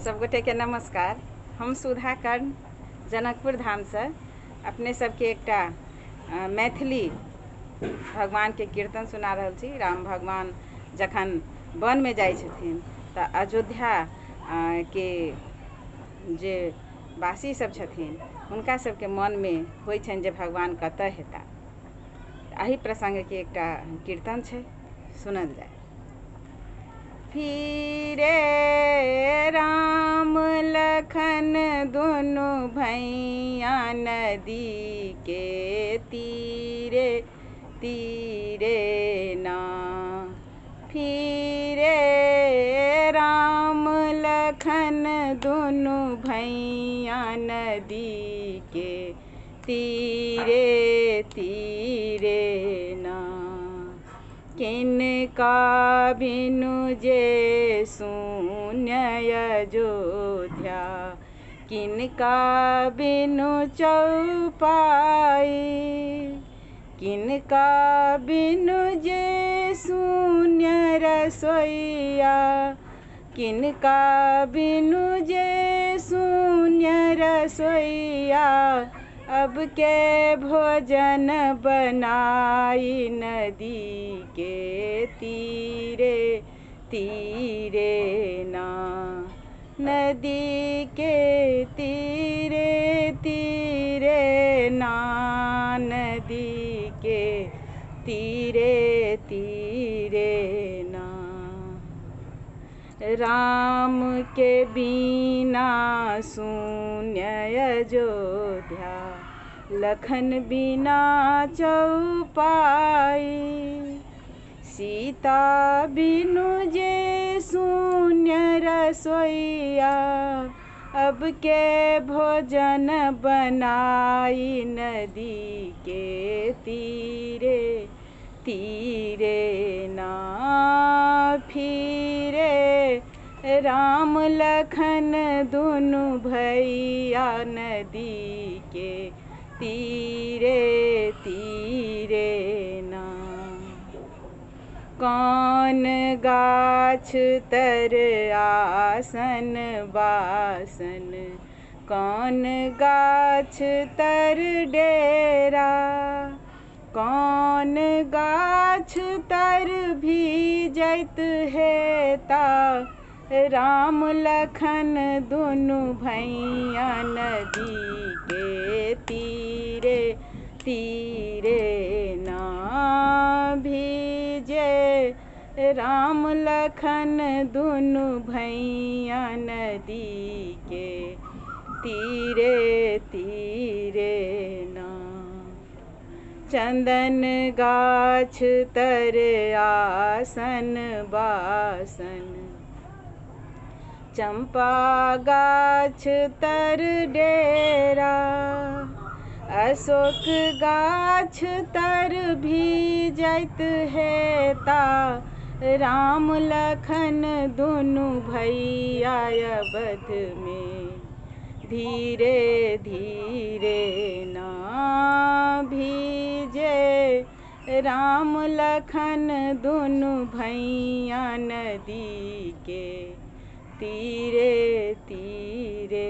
सब गोटे के नमस्कार। हम सुधा कर्ण जनकपुर धाम से अपने सबके एकटा मैथिली भगवान के कीर्तन सुना रहल छी। राम भगवान जखन वन में जाइ छथिन तऽ अयोध्या के जे वासी सब छथिन हुनका सबके मन में होइ छनि जे भगवान कतऽ हेता। एही प्रसंग के एकटा कीर्तन छै, सुनल जाय। फिरे राम लखन दुनु भैया नदी के तीरे तीरे ना। फिरे राम लखन दुनु भैया नदी के तीरे तीरे ना। किनका बिनु जे शून्य अयोध्या, किनका बिनु चौपाई, किनका बिनु जे शून्य रसोइया, किनका बिनु जे शून्य रसोइया। अब के भोजन बनाई नदी के तीरे तीरे ना। नदी के तीरे तीरे ना, नदी के तीरे तीरे ना। राम के बिना शून्य अयोध्या, लखन बिना चौपाई, सीता बिनु जे शून्य रसोइया। अब के भोजन बनाई नदी के तीरे तीरे ना। फिरे राम लखन दुनु भैया नदी के तीरे तीरे ना। कौन गाछ तर आसन बासन, कौन गाछ तर डेरा, कौन गाछ तर भीजत हेता। राम लखन दुनु भैया नदी के तीरे तीरे ना। भीजे राम लखन दुनु भैया नदी के तीरे तीरे ना। चंदन गाछ तर आसन बासन, चंपा गाछ तर डेरा, अशोक गाछ तर भीजत हेता। राम लखन दुनु भैया अवध में धीरे धीरे ना। भीजे राम लखन दुनु भैया नदी के तीरे तीरे